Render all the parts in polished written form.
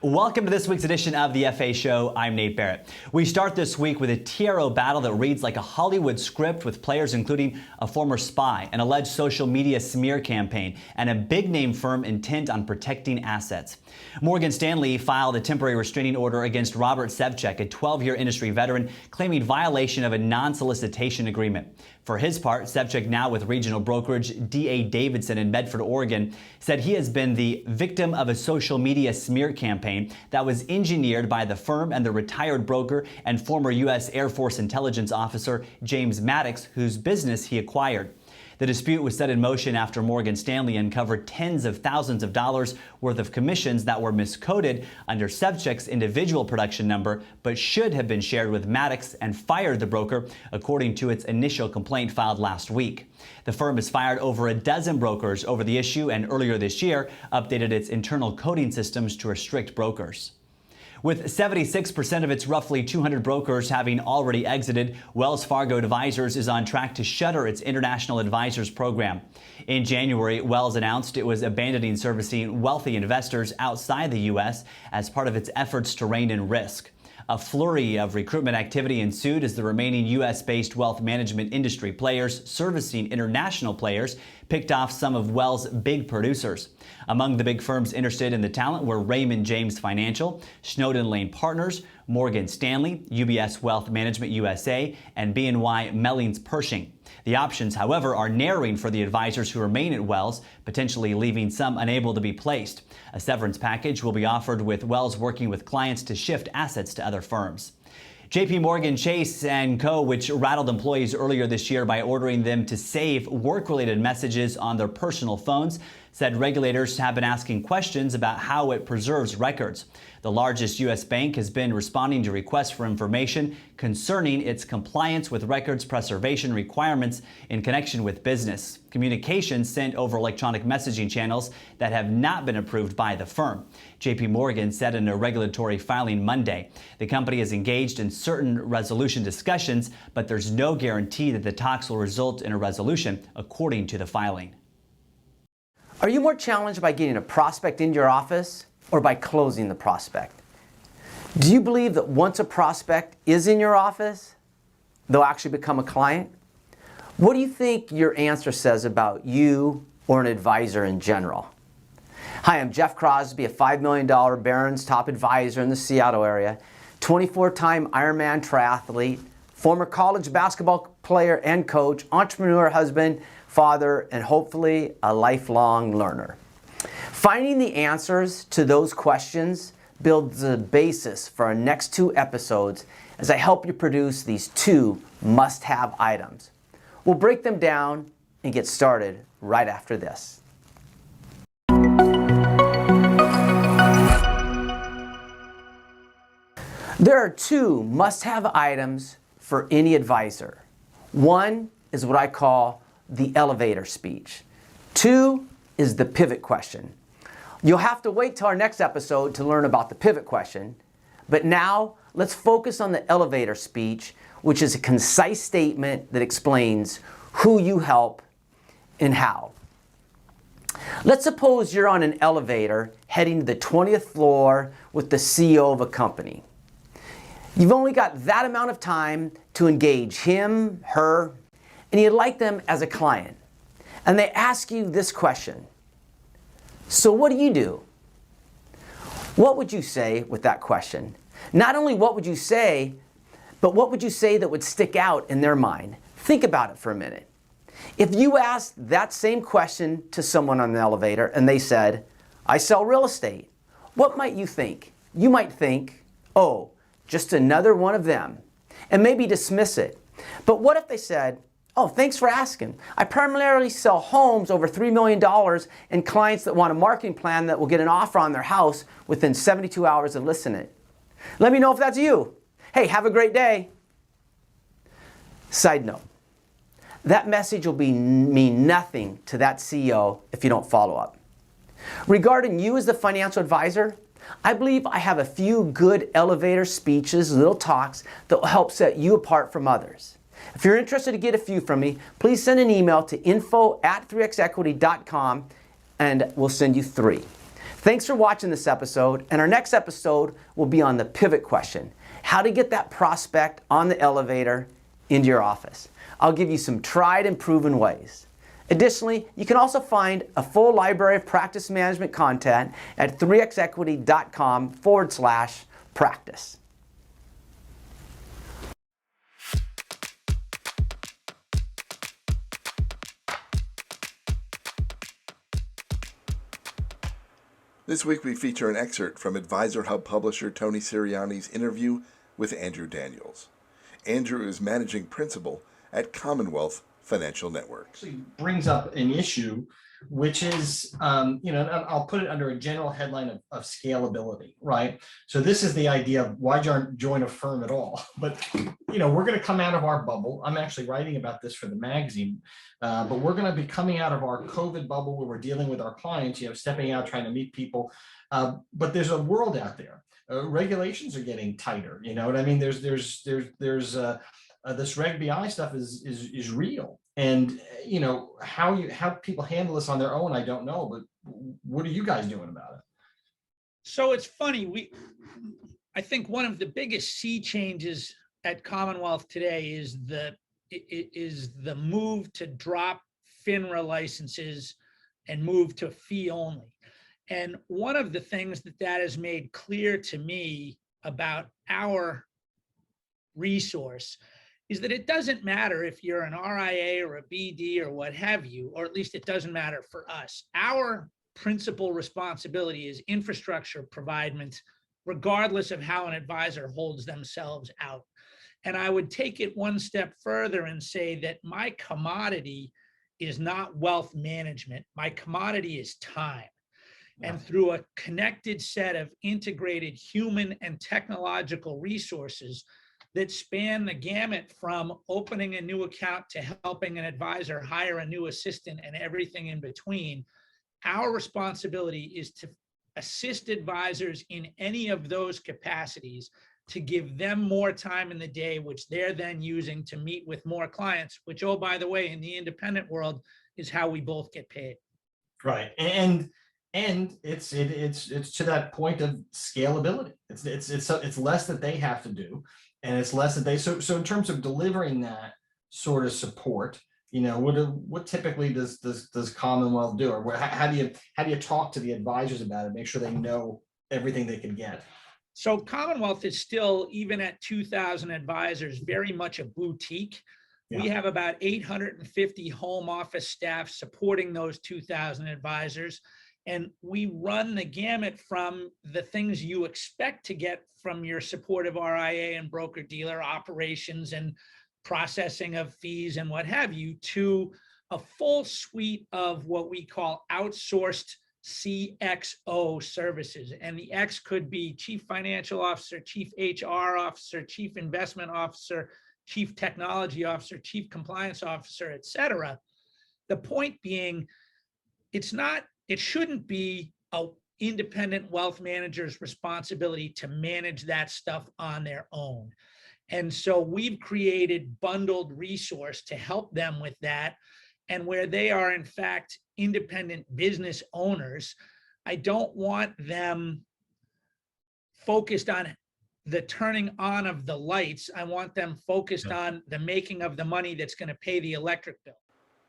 Welcome to this week's edition of the FA Show. I'm Nate Barrett. We start this week with a TRO battle that reads like a Hollywood script with players including a former spy, an alleged social media smear campaign, and a big-name firm intent on protecting assets. Morgan Stanley filed a temporary restraining order against Robert Sevchik, a 12-year industry veteran, claiming violation of a non-solicitation agreement. For his part, Sevchik, now with regional brokerage D.A. Davidson in Medford, Oregon, said he has been the victim of a social media smear campaign that was engineered by the firm and the retired broker and former U.S. Air Force intelligence officer James Maddox, whose business he acquired. The dispute was set in motion after Morgan Stanley uncovered tens of thousands of dollars worth of commissions that were miscoded under Sevchik's individual production number, but should have been shared with Maddox, and fired the broker, according to its initial complaint filed last week. The firm has fired over a dozen brokers over the issue, and earlier this year updated its internal coding systems to restrict brokers. With 76% of its roughly 200 brokers having already exited, Wells Fargo Advisors is on track to shutter its International Advisors program. In January, Wells announced it was abandoning servicing wealthy investors outside the U.S. as part of its efforts to rein in risk. A flurry of recruitment activity ensued as the remaining U.S.-based wealth management industry players servicing international players picked off some of Wells' big producers. Among the big firms interested in the talent were Raymond James Financial, Snowden Lane Partners, Morgan Stanley, UBS Wealth Management USA, and BNY Mellon's Pershing. The options, however, are narrowing for the advisors who remain at Wells, potentially leaving some unable to be placed. A severance package will be offered, with Wells working with clients to shift assets to other firms. JP Morgan Chase & Co., which rattled employees earlier this year by ordering them to save work-related messages on their personal phones, said regulators have been asking questions about how it preserves records. The largest U.S. bank has been responding to requests for information concerning its compliance with records preservation requirements in connection with business communications sent over electronic messaging channels that have not been approved by the firm. JP Morgan said in a regulatory filing Monday. The company is engaged in certain resolution discussions, but there's no guarantee that the talks will result in a resolution, according to the filing. Are you more challenged by getting a prospect into your office or by closing the prospect? Do you believe that once a prospect is in your office, they'll actually become a client? What do you think your answer says about you or an advisor in general? Hi, I'm Jeff Crosby, a $5 million Barron's top advisor in the Seattle area, 24-time Ironman triathlete, former college basketball player and coach, entrepreneur, husband, father, and hopefully a lifelong learner. Finding the answers to those questions builds the basis for our next 2 episodes as I help you produce these 2 must-have items. We'll break them down and get started right after this. There are 2 must-have items for any advisor. One is what I call the elevator speech. 2 is the pivot question. You'll have to wait till our next episode to learn about the pivot question, but now let's focus on the elevator speech, which is a concise statement that explains who you help and how. Let's suppose you're on an elevator heading to the 20th floor with the CEO of a company. You've only got that amount of time to engage him, her, and you'd like them as a client. And they ask you this question. So what do? What would you say with that question? Not only what would you say, but what would you say that would stick out in their mind? Think about it for a minute. If you asked that same question to someone on the elevator and they said, I sell real estate, what might you think? You might think, oh, just another one of them, and maybe dismiss it. But what if they said, oh, thanks for asking. I primarily sell homes over $3 million and clients that want a marketing plan that will get an offer on their house within 72 hours of listening. Let me know if that's you. Hey, have a great day. Side note, that message will mean nothing to that CEO if you don't follow up. Regarding you as the financial advisor, I believe I have a few good elevator speeches, little talks that will help set you apart from others. If you're interested to get a few from me, please send an email to info@3xequity.com and we'll send you 3. Thanks for watching this episode, and our next episode will be on the pivot question, how to get that prospect on the elevator into your office. I'll give you some tried and proven ways. Additionally, you can also find a full library of practice management content at 3xequity.com/practice. This week we feature an excerpt from Advisor Hub publisher Tony Sirianni's interview with Andrew Daniels. Andrew is managing principal at Commonwealth Financial Network. Actually brings up an issue, which is, I'll put it under a general headline of scalability, right? So this is the idea of why join a firm at all? But, we're going to come out of our bubble. I'm actually writing about this for the magazine, but we're going to be coming out of our COVID bubble where we're dealing with our clients, stepping out, trying to meet people. But there's a world out there. Regulations are getting tighter. You know what I mean? There's this Reg BI stuff is real, and how people handle this on their own, I don't know. But what are you guys doing about it? So it's funny. I think one of the biggest sea changes at Commonwealth today is the move to drop FINRA licenses and move to fee only. And one of the things that has made clear to me about our resource is that it doesn't matter if you're an RIA or a BD or what have you, or at least it doesn't matter for us. Our principal responsibility is infrastructure providement, regardless of how an advisor holds themselves out. And I would take it one step further and say that my commodity is not wealth management. My commodity is time. And through a connected set of integrated human and technological resources that span the gamut from opening a new account to helping an advisor hire a new assistant and everything in between, our responsibility is to assist advisors in any of those capacities to give them more time in the day, which they're then using to meet with more clients, which, oh, by the way, in the independent world is how we both get paid. Right. And it's to that point of scalability. It's less that they have to do, and it's less that they, so in terms of delivering that sort of support, what typically does Commonwealth do, or how do you talk to the advisors about it, make sure they know everything they can get? So Commonwealth is still, even at 2,000 advisors, very much a boutique. Yeah. We have about 850 home office staff supporting those 2,000 advisors. And we run the gamut from the things you expect to get from your supportive RIA and broker-dealer operations and processing of fees and what have you, to a full suite of what we call outsourced CXO services. And the X could be Chief Financial Officer, Chief HR Officer, Chief Investment Officer, Chief Technology Officer, Chief Compliance Officer, et cetera. The point being, it shouldn't be an independent wealth manager's responsibility to manage that stuff on their own. And so we've created bundled resource to help them with that. And where they are, in fact, independent business owners, I don't want them focused on the turning on of the lights. I want them focused on the making of the money that's going to pay the electric bill.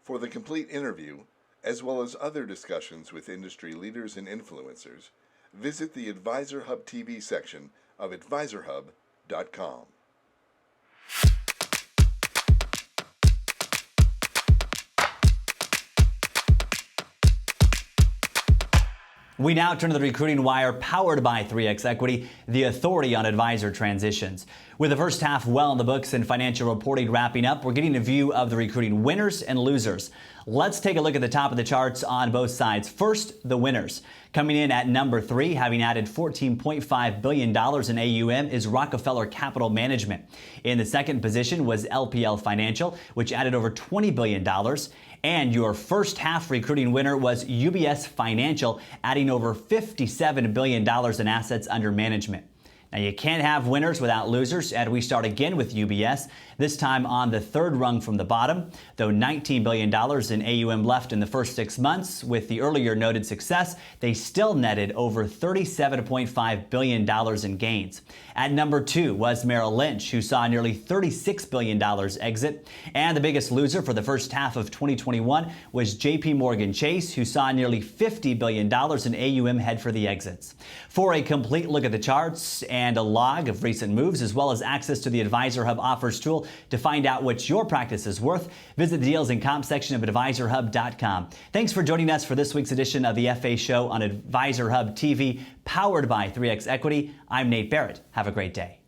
For the complete interview, as well as other discussions with industry leaders and influencers, visit the Advisor Hub TV section of advisorhub.com. We now turn to the Recruiting Wire, powered by 3X Equity, the authority on advisor transitions. With the first half well in the books and financial reporting wrapping up, we're getting a view of the recruiting winners and losers. Let's take a look at the top of the charts on both sides. First, the winners. Coming in at number 3, having added $14.5 billion in AUM, is Rockefeller Capital Management. In the second position was LPL Financial, which added over $20 billion. And your first half recruiting winner was UBS Financial, adding over $57 billion in assets under management. Now, you can't have winners without losers, and we start again with UBS, this time on the third rung from the bottom. Though $19 billion in AUM left in the first 6 months, with the earlier noted success, they still netted over $37.5 billion in gains. At number 2 was Merrill Lynch, who saw nearly $36 billion exit. And the biggest loser for the first half of 2021 was JP Morgan Chase, who saw nearly $50 billion in AUM head for the exits. For a complete look at the charts and a log of recent moves, as well as access to the Advisor Hub offers tool to find out what your practice is worth, visit the deals and comp section of advisorhub.com. Thanks for joining us for this week's edition of the FA Show on Advisor Hub TV, powered by 3X Equity. I'm Nate Barrett. Have a great day.